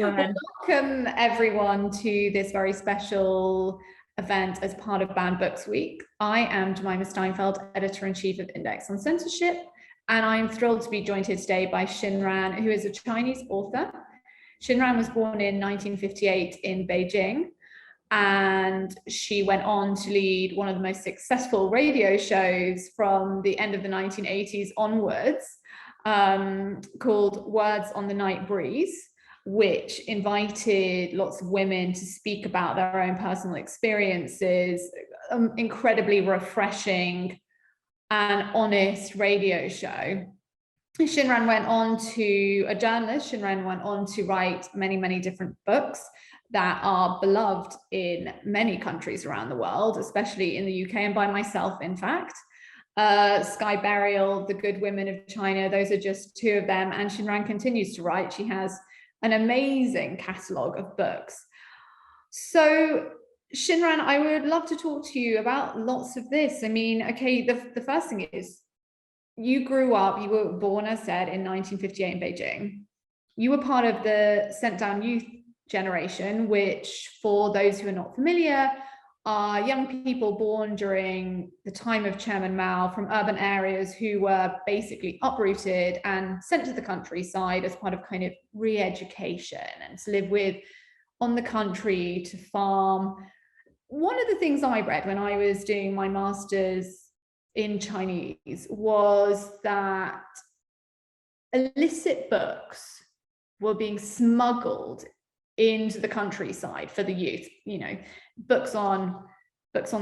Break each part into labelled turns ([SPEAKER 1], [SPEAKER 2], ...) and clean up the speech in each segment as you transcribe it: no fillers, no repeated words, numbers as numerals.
[SPEAKER 1] Go ahead.
[SPEAKER 2] Welcome everyone to this very special event as part of Banned Books Week. I am Jemimah Steinfeld, Editor-in-Chief of Index on Censorship, and I'm thrilled to be joined here today by Xinran, who is a Chinese author. Xinran was born in 1958 in Beijing, and she went on to lead one of the most successful radio shows from the end of the 1980s onwards, called Words on the Night Breeze, which invited lots of women to speak about their own personal experiences. Incredibly refreshing and honest radio show. Xinran went on to, a journalist, Xinran went on to write many, many different books that are beloved in many countries around the world, especially in the UK and by myself, in fact. Sky Burial, The Good Women of China, those are just two of them. And Xinran continues to write. She has an amazing catalogue of books. So Xinran, I would love to talk to you about lots of this. I mean, okay, the first thing is, you grew up, you were born, as said, in 1958 in Beijing. You were part of the sent down youth generation, which, for those who are not familiar, are young people born during the time of Chairman Mao from urban areas who were basically uprooted and sent to the countryside as part of kind of re-education and to live with on the country, to farm. One of the things I read when I was doing my master's in Chinese was that illicit books were being smuggled into the countryside for the youth, you know, books on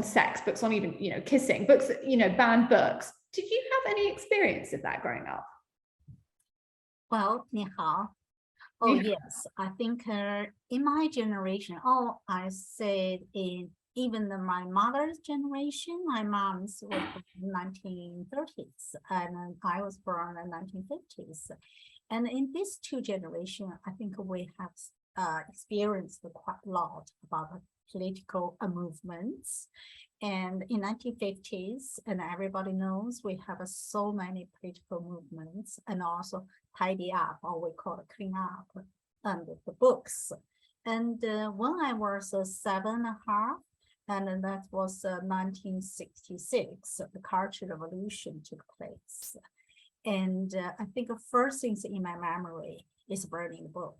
[SPEAKER 2] sex, books on even, you know, kissing, books, you know, banned books. Did you have any experience of that growing up?
[SPEAKER 1] Well, 你好. Oh, yes. I think in my generation, I said in even my mother's generation, my mom's was in the 1930s, and I was born in the 1950s. And in these two generations, I think we have experienced quite a lot about the political movements. And in 1950s, and everybody knows, we have so many political movements, and also tidy up, or we call it clean up, the books. And when I was 7.5, and that was 1966, the Cultural Revolution took place. And I think the first things in my memory is burning the book.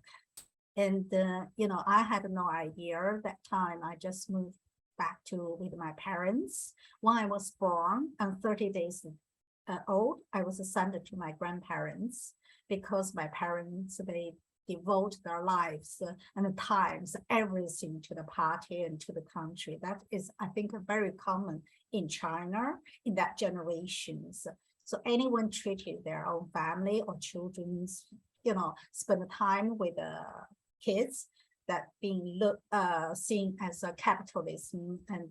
[SPEAKER 1] And, you know, I had no idea that time. I just moved back with my parents. When I was born and 30 days old, I was sent to my grandparents because my parents, they devote their lives and times, everything to the party and to the country. That is, I think, very common in China in that generations. So anyone treated their own family or children, you know, spend time with kids, that being seen as a capitalism and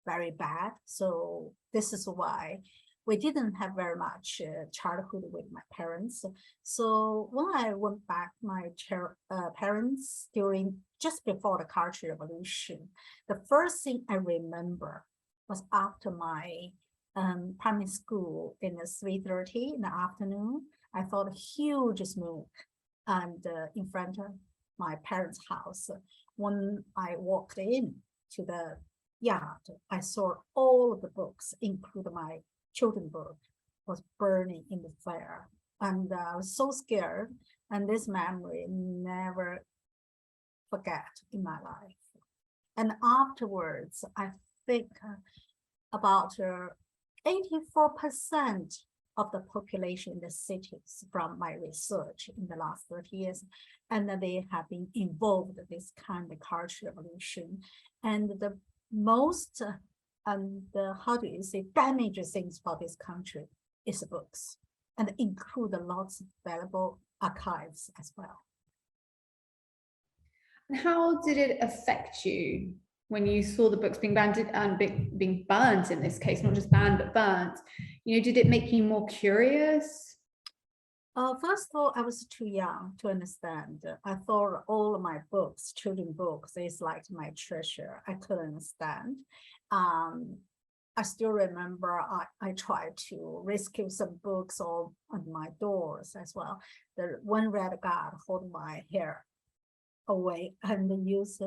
[SPEAKER 1] very bad. So this is why we didn't have very much childhood with my parents. So when I went back, my parents just before the Cultural Revolution, the first thing I remember was after my primary school in the 3:30 in the afternoon, I saw a huge smoke and in front of my parents' house. When I walked in to the yard, I saw all of the books, including my children's book, was burning in the fire. And I was so scared, and this memory never forget in my life. And afterwards, I think about 84% of the population in the cities from my research in the last 30 years, and they have been involved in this kind of cultural revolution. And the most, how do you say, damaging things for this country is books, and include lots of valuable archives as well.
[SPEAKER 2] And how did it affect you when you saw the books being banned and being burnt in this case, not just banned, but burnt? You know, did it make you more curious?
[SPEAKER 1] First of all, I was too young to understand. I thought all of my books, children's books, is like my treasure. I couldn't understand. I still remember I tried to rescue some books on my doors as well. The one red guard hold my hair away and use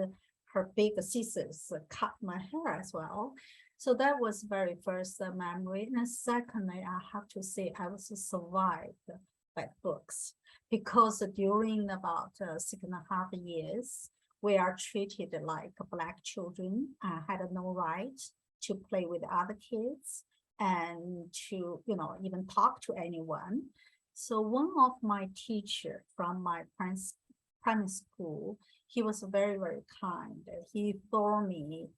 [SPEAKER 1] her big scissors cut my hair as well. So that was very first memory. And secondly, I have to say I was survived by books because during about 6.5 years, we are treated like Black children. I had no right to play with other kids and to, even talk to anyone. So one of my teacher from my primary school, he was very, very kind. He saw me,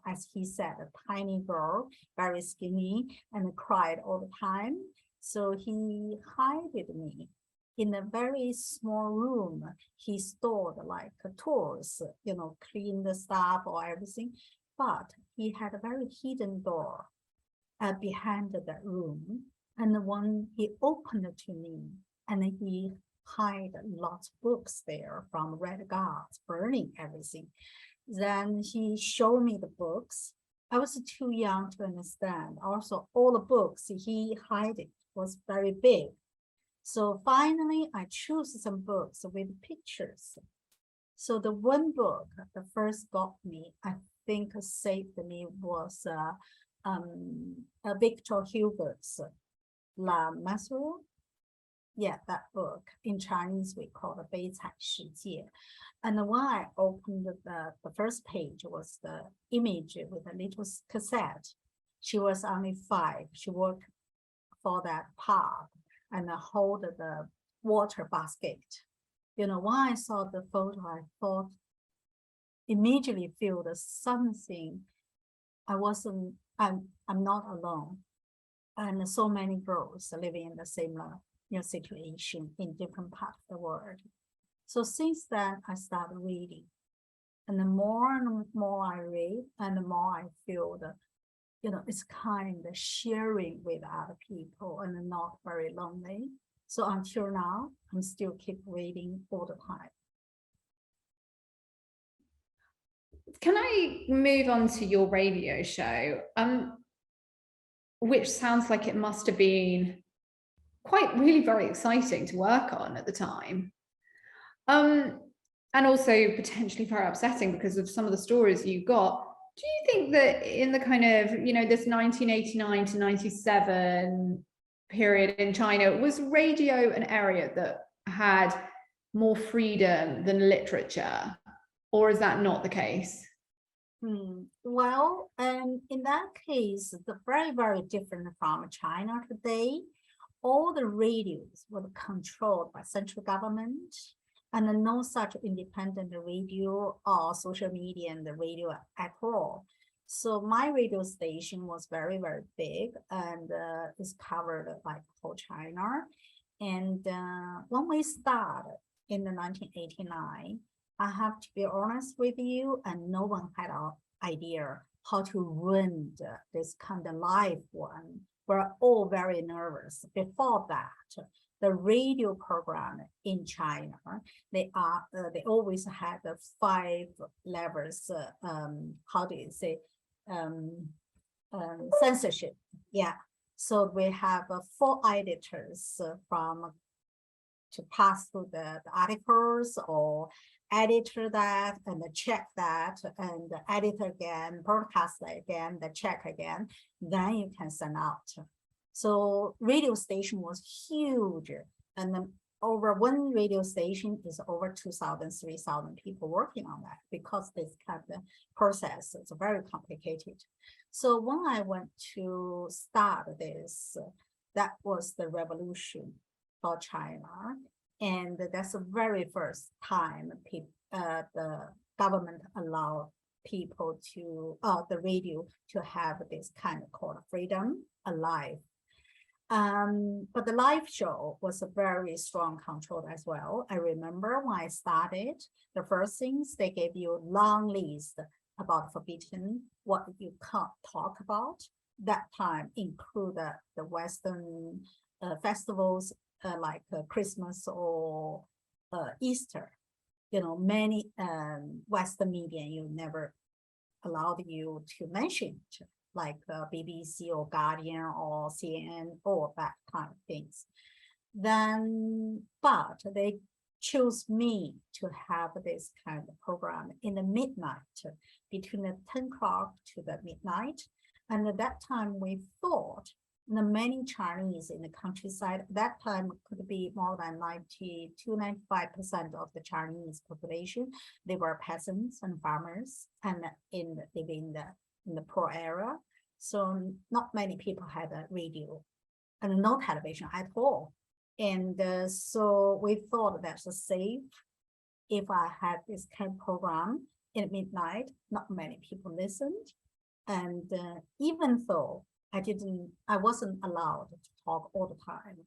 [SPEAKER 1] as he said, a tiny girl, very skinny, and cried all the time. So he hid me in a very small room. He stored like tools, clean the stuff or everything. But he had a very hidden door behind that room. And when he opened it to me, and he hide lots of books there from Red Guards, burning everything. Then he showed me the books. I was too young to understand. Also, all the books he hid was very big. So finally, I chose some books with pictures. So the one book, the first got me, I think saved me was Victor Hugo's La Masure. Yeah, that book. In Chinese, we call it 悲惨世界. And when I opened the first page was the image with a little cassette. She was only 5. She worked for that pub and hold the water basket. When I saw the photo, I thought, immediately feel something. I'm not alone. And so many girls living in the same situation in different parts of the world. So since then, I started reading. And the more and more I read, and the more I feel it's kind of sharing with other people and not very lonely. So until now, I'm still keep reading all the time.
[SPEAKER 2] Can I move on to your radio show, which sounds like it must have been really very exciting to work on at the time, and also potentially very upsetting because of some of the stories you got. Do you think that in the kind of, this 1989 to 97 period in China, was radio an area that had more freedom than literature, or is that not the case?
[SPEAKER 1] Well, in that case, the very, very different from China today. All the radios were controlled by central government, and no such independent radio or social media and the radio at all. So my radio station was very, very big and is covered like whole China. And when we started in the 1989, I have to be honest with you, and no one had an idea how to run this kind of live one. We're all very nervous. Before that, the radio program in China, they always had 5 levels. How do you say? Censorship. Yeah. So we have 4 editors to pass through the articles, or editor that and check that, and edit again, broadcast again, the check again, then you can send out. So radio station was huge, and then over one radio station is over 2,000, 3,000 people working on that, because this kind of process is very complicated. So when I went to start this, that was the revolution for China. And that's the very first time the government allowed people to, the radio, to have this kind of called freedom alive. But the live show was a very strong control as well. I remember when I started, the first things they gave you a long list about forbidden, what you can't talk about. That time include the Western festivals like Christmas or Easter. Many Western media you never allowed you to mention it, like BBC or Guardian or CNN or that kind of things. Then, but they chose me to have this kind of program in the midnight, between the 10 o'clock to the midnight. And at that time, we thought the many Chinese in the countryside, at that time could be more than 92-95% of the Chinese population. They were peasants and farmers and living in the poor area. So not many people had a radio and no television at all. And so we thought that's safe. If I had this kind of program in midnight, not many people listened. And even though I wasn't allowed to talk all the time,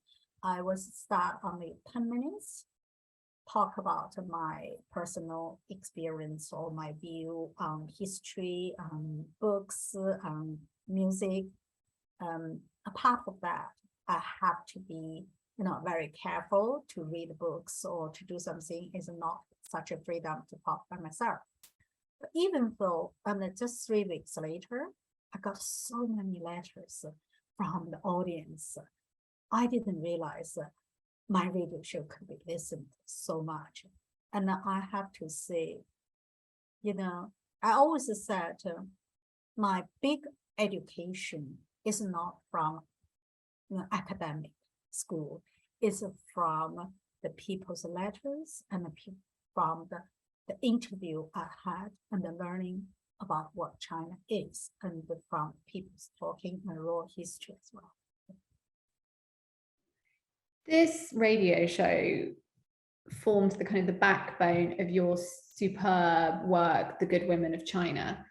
[SPEAKER 1] I was start only 10 minutes, talk about my personal experience or my view on history, books, music. Apart of that, I have to be very careful to read books or to do something. Is not such a freedom to talk by myself. But even though, just 3 weeks later, I got so many letters from the audience. I didn't realize my radio show could be listened so much. And I have to say, I always said my big education is not from academic school. It's from the people's letters and from the interview I had and the learning about what China is, and from people's talking and raw history as well.
[SPEAKER 2] This radio show formed the kind of the backbone of your superb work, The Good Women of China.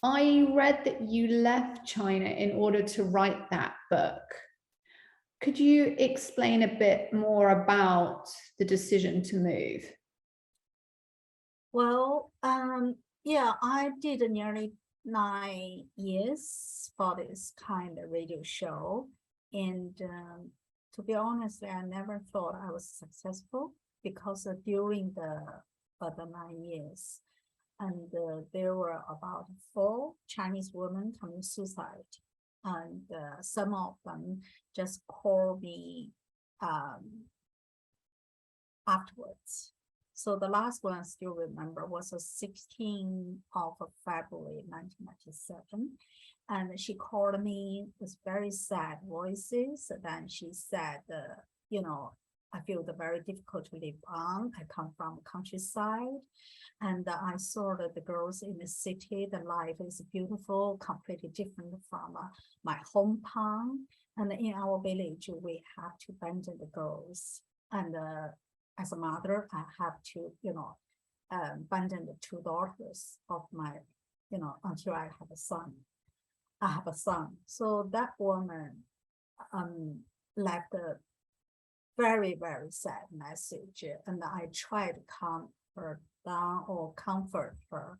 [SPEAKER 2] I read that you left China in order to write that book. Could you explain a bit more about the decision to move?
[SPEAKER 1] Well, yeah, I did nearly 9 years for this kind of radio show. And to be honest, I never thought I was successful, because during the 9 years, and there were about 4 Chinese women committing suicide. And some of them just called me afterwards. So the last one I still remember was the 16th of February 1997. And she called me with very sad voices. Then she said, I feel very difficult to live on. I come from countryside, and I saw that the girls in the city, the life is beautiful, completely different from my hometown. And in our village, we have to abandon the girls. And as a mother, I have to, abandon the 2 daughters of my, until I have a son. I have a son. So that woman left a very, very sad message. And I tried to calm her down or comfort her.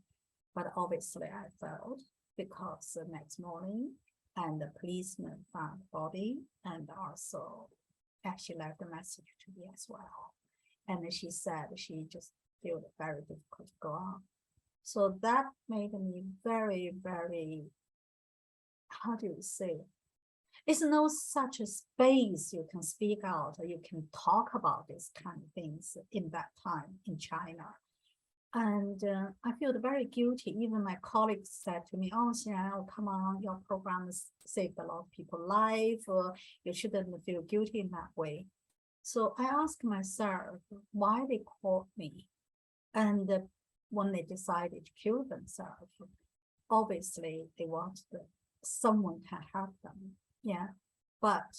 [SPEAKER 1] But obviously I failed, because the next morning, and the policeman found the body, and also actually left a message to me as well. And she said she just felt very difficult to go on. So that made me very, very, how do you say? It's no such a space you can speak out, or you can talk about these kind of things in that time in China. And I feel very guilty. Even my colleagues said to me, "Oh, Xinran, come on, your program has saved a lot of people's life, or you shouldn't feel guilty in that way." So I asked myself why they called me. And when they decided to kill themselves, obviously they wanted someone to help them. Yeah, but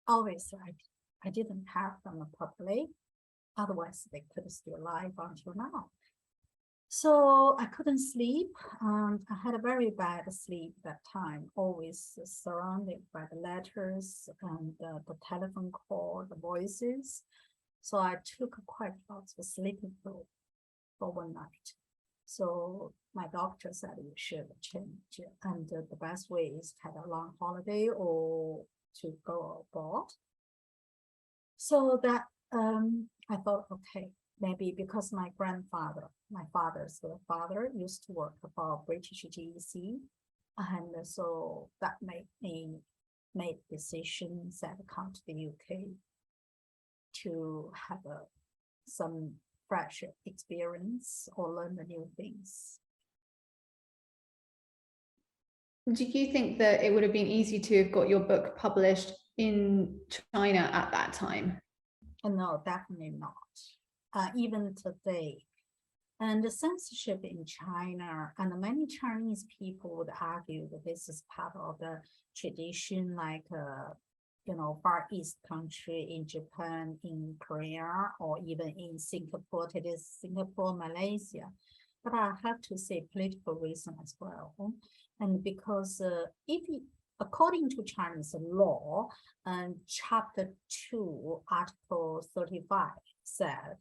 [SPEAKER 1] obviously I didn't help them properly. Otherwise, they could still live until now. So I couldn't sleep. I had a very bad sleep that time, always surrounded by the letters and the telephone call, the voices. So I took quite lots of sleeping pill for one night. So my doctor said you should change, and the best way is to have a long holiday or to go abroad. So that I thought, okay, maybe because my grandfather, my father's father, used to work for British GEC, and so that made me make decisions that come to the UK to have some fresh experience or learn the new things.
[SPEAKER 2] Do you think that it would have been easy to have got your book published in China at that time?
[SPEAKER 1] No, definitely not. Even today. And the censorship in China, and many Chinese people would argue that this is part of the tradition, like, Far East country in Japan, in Korea, or even in Singapore, today Singapore, Malaysia. But I have to say political reason as well. And because according to Chinese law, and Chapter 2, Article 35 said,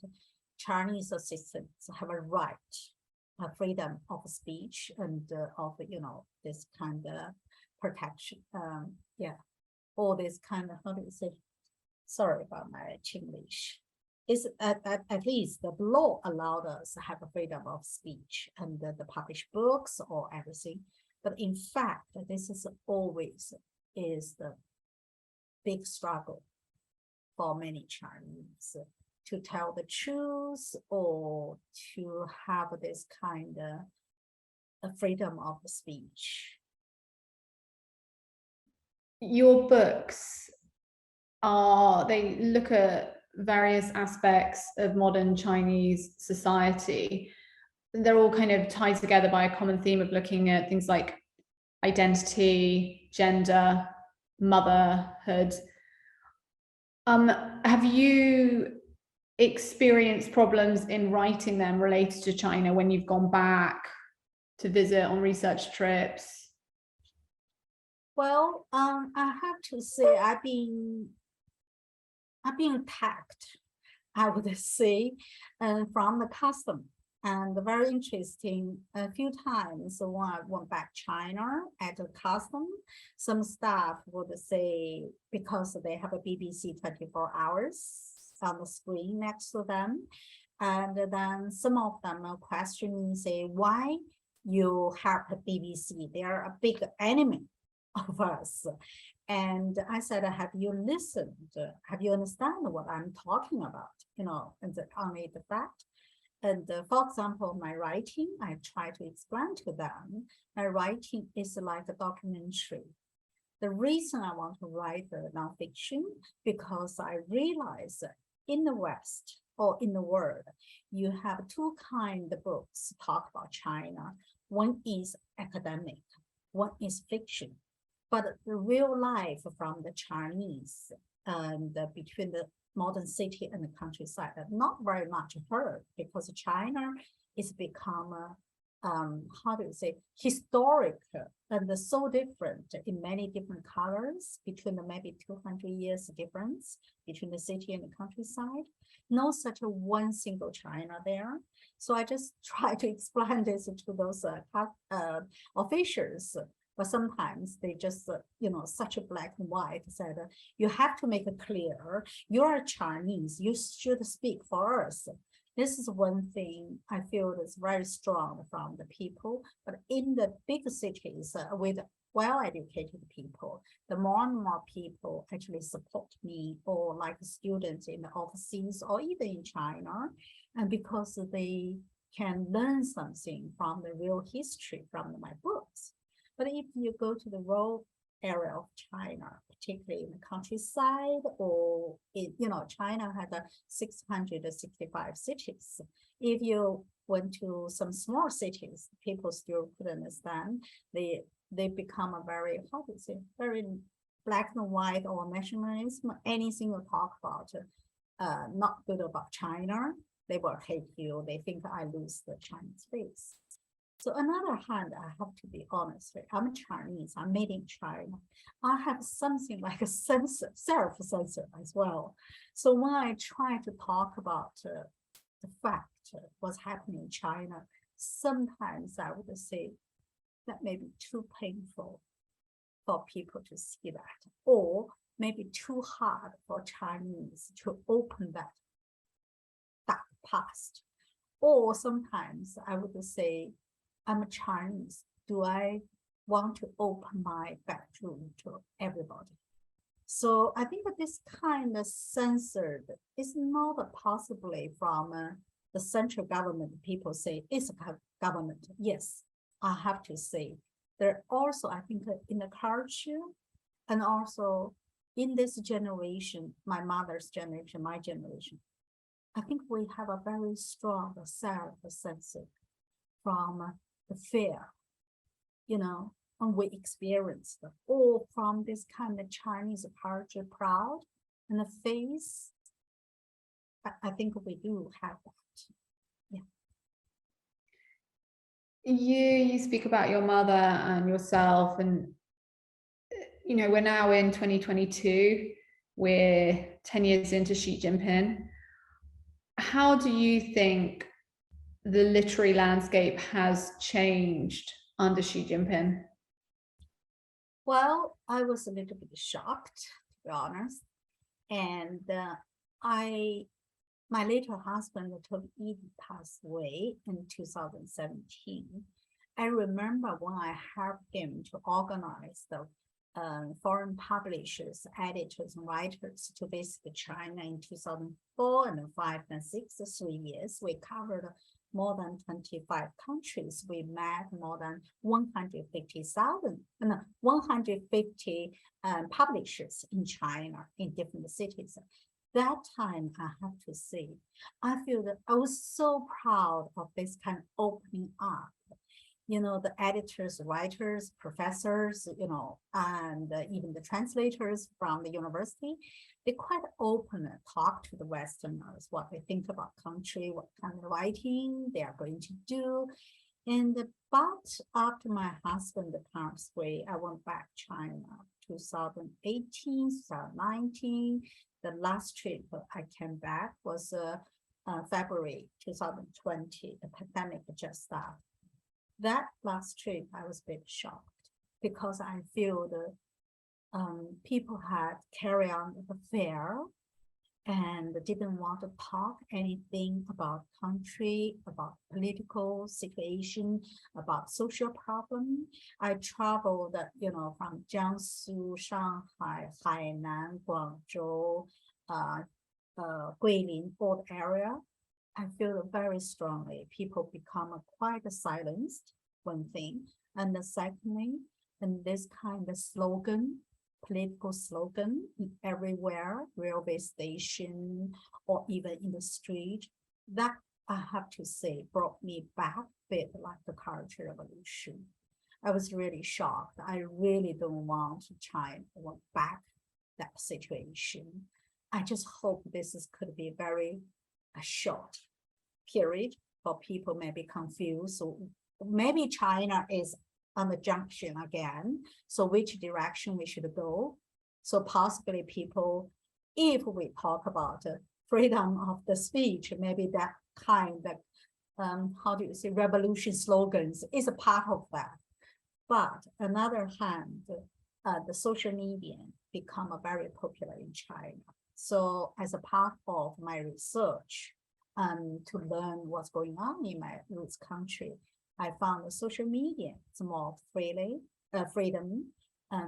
[SPEAKER 1] Chinese citizens have a right, freedom of speech and of, this kind of protection. All this kind of, how do you say? Sorry about my English. Is at least the law allowed us to have a freedom of speech and the published books or everything. But in fact, this is always the big struggle for many Chinese to tell the truth or to have this kind of freedom of speech.
[SPEAKER 2] Your books they look at various aspects of modern Chinese society. They're all kind of tied together by a common theme of looking at things like identity, gender, motherhood. Have you experienced problems in writing them related to China when you've gone back to visit on research trips?
[SPEAKER 1] Well, I have to say I've been attacked, I would say, from the custom. And very interesting, a few times when I went back China at the custom, some staff would say, because they have a BBC 24 hours on the screen next to them, and then some of them question me, say, why you have a BBC? They are a big enemy of us. And I said, have you listened? Have you understand what I'm talking about? And only the fact. And for example, my writing, I try to explain to them, my writing is like a documentary. The reason I want to write the nonfiction, because I realize in the West or in the world, you have two kinds of books talk about China. One is academic, one is fiction. But the real life from the Chinese and between the modern city and the countryside are not very much heard, because China is become how do you say, historic and so different in many different colors between the maybe 200 years difference between the city and the countryside. No such a one single China there. So I just try to explain this to those officials. But sometimes they just, such a black and white said, you have to make it clear, you're Chinese, you should speak for us. This is one thing I feel is very strong from the people. But in the big cities with well-educated people, the more and more people actually support me, or like students in the overseas or even in China, and because they can learn something from the real history from my books. But if you go to the rural area of China, particularly in the countryside, or China had 665 cities. If you went to some small cities, people still couldn't understand. They become a very, how to say, very black and white or nationalism. Anything you talk about not good about China, they will hate you. They think I lose the Chinese face. So on the other hand, I have to be honest, I'm Chinese, I'm made in China. I have something like a self-censor as well. So when I try to talk about the fact what's happening in China, sometimes I would say that may be too painful for people to see that, or maybe too hard for Chinese to open that past. Or sometimes I would say, I'm a Chinese. Do I want to open my bedroom to everybody? So I think that this kind of censored is not possibly from the central government. People say it's a government. Yes, I have to say. There also, I think, in the culture and also in this generation, my mother's generation, my generation, I think we have a very strong self-censorship from the fear, and we experienced, or from this kind of Chinese culture, proud and the face. I think we do have that. Yeah.
[SPEAKER 2] You speak about your mother and yourself, and we're now in 2022. We're 10 years into Xi Jinping. How do you think the literary landscape has changed under Xi Jinping?
[SPEAKER 1] Well, I was a little bit shocked, to be honest. And my late husband, Toby, passed away in 2017. I remember when I helped him to organize the foreign publishers, editors, and writers to visit China in 2004 and 5 and 6, 3 years. We covered more than 25 countries. We met more than 150 publishers in China in different cities. That time, I have to say, I feel that I was so proud of this kind of opening up. The editors, writers, professors, and even the translators from the university, they quite open and talk to the Westerners, what they think about country, what kind of writing they are going to do. But after my husband passed away, I went back to China, 2018, 2019. The last trip I came back was February 2020. The pandemic just started. That last trip, I was a bit shocked because I feel the people had carried on the fair and didn't want to talk anything about country, about political situation, about social problem. I traveled, from Jiangsu, Shanghai, Hainan, Guangzhou, Guilin, all the area. I feel very strongly people become quite silenced, one thing. And the secondly, and this kind of slogan, political slogan everywhere, railway station, or even in the street, that I have to say brought me back a bit like the Cultural Revolution. I was really shocked. I really don't want China to go back that situation. I just hope could be very short period for people may be confused. So maybe China is on the junction again. So which direction we should go? So possibly people, if we talk about freedom of the speech, maybe that kind of, revolution slogans is a part of that. But on the other hand, the social media become very popular in China. So as a part of my research, to learn what's going on in my roots country, I found the social media is more freedom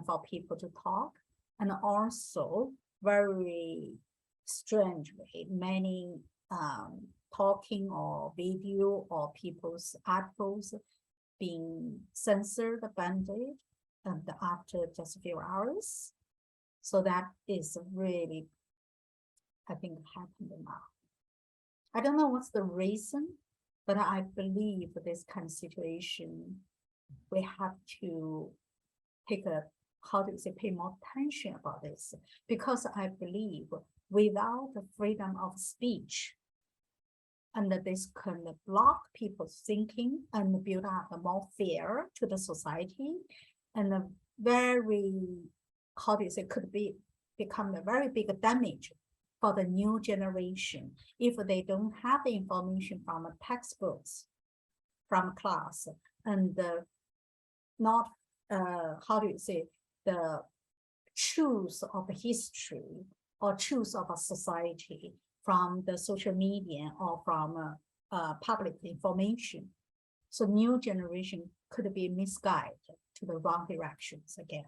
[SPEAKER 1] for people to talk, and also very strangely many talking or video or people's articles being censored, banned, and after just a few hours. So that is really, I think, happened now. I don't know what's the reason, but I believe this kind of situation, we have to pay more attention about this, because I believe without the freedom of speech, and this can block people's thinking and build up more fear to the society, and could become a very big damage for the new generation if they don't have the information from textbooks, from class, and not the truth of history or truth of a society from the social media or from public information. So new generation could be misguided to the wrong directions again.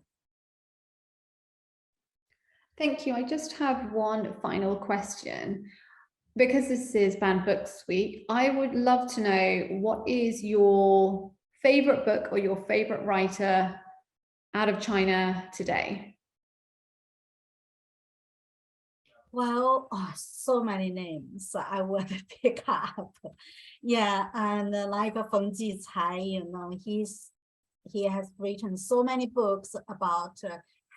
[SPEAKER 2] Thank you. I just have one final question. Because this is Banned Books Week, I would love to know, what is your favorite book or your favorite writer out of China today?
[SPEAKER 1] Well, so many names I would pick up. Yeah, and like Feng Jicai, he has written so many books about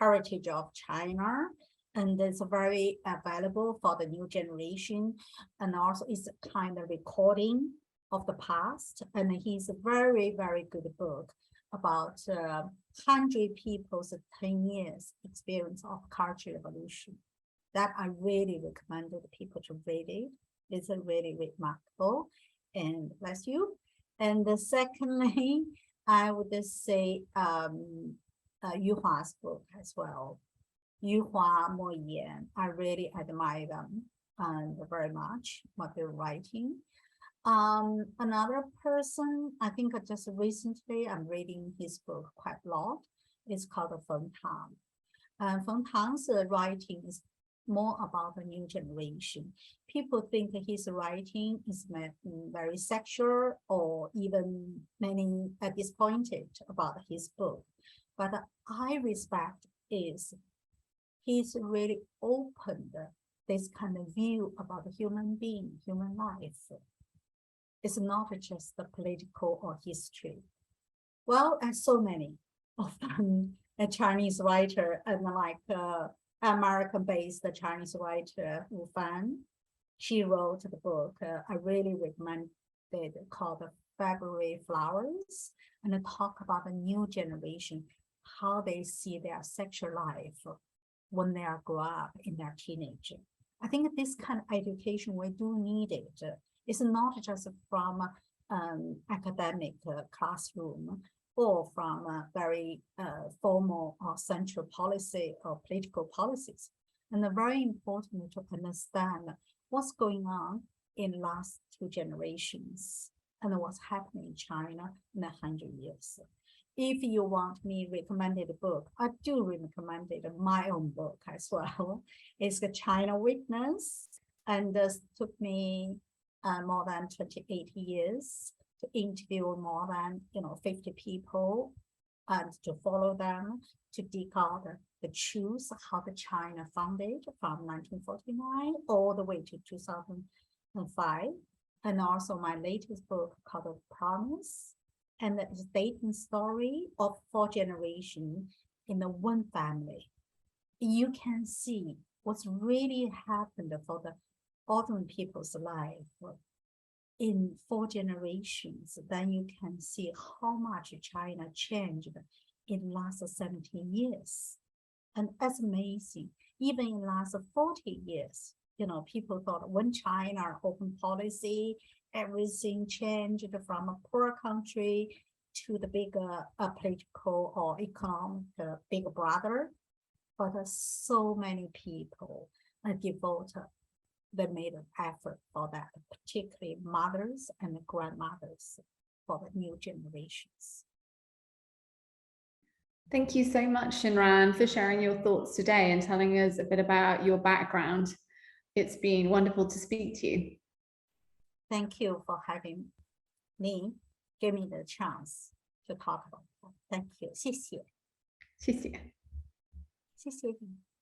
[SPEAKER 1] heritage of China, and it's very valuable for the new generation, and also it's a kind of recording of the past. And he's a very, very good book about 100 people's 10 years experience of cultural evolution. That I really recommended people to read it. It's a really remarkable, and bless you. And secondly, I would say Yu Hua's book as well. Yu Hua, Mo Yan, I really admire them very much, what they're writing. Another person, I think just recently I'm reading his book quite a lot. It's called Feng Tang. Feng Tang's writing is more about the new generation. People think that his writing is very sexual, or even many are disappointed about his book. But I respect is he's really opened this kind of view about the human being, human life. It's not just the political or history. Well, and so many of them, a Chinese writer, and like American-based Chinese writer Wu Fan, she wrote the book I really recommend it, called February Flowers, and talk about the new generation, how they see their sexual life when they are grow up in their teenager. I think this kind of education, we do need it. It's not just from academic classroom, or from very formal or central policy or political policies. And they're very important to understand what's going on in the last 2 generations and what's happening in China in 100 years. If you want me recommended a book, I do recommend it, my own book as well. It's the China Witness, and this took me more than 28 years to interview more than 50 people, and to follow them to dig out the truth, how the China founded from 1949 all the way to 2005. And also my latest book called Promise, and the dating story of 4 generations in the one family. You can see what's really happened for the ordinary people's life in 4 generations. Then you can see how much China changed in the last 17 years. And that's amazing. Even in the last 40 years, people thought when China open policy, everything changed from a poor country to the bigger political or economic big brother. But so many people devoted, they made an effort for that, particularly mothers and grandmothers for the new generations.
[SPEAKER 2] Thank you so much, Xinran, for sharing your thoughts today and telling us a bit about your background. It's been wonderful to speak to you.
[SPEAKER 1] Thank you for having me, give me the chance to talk about that. Thank you. 谢谢。
[SPEAKER 2] 谢谢。
[SPEAKER 1] 谢谢你。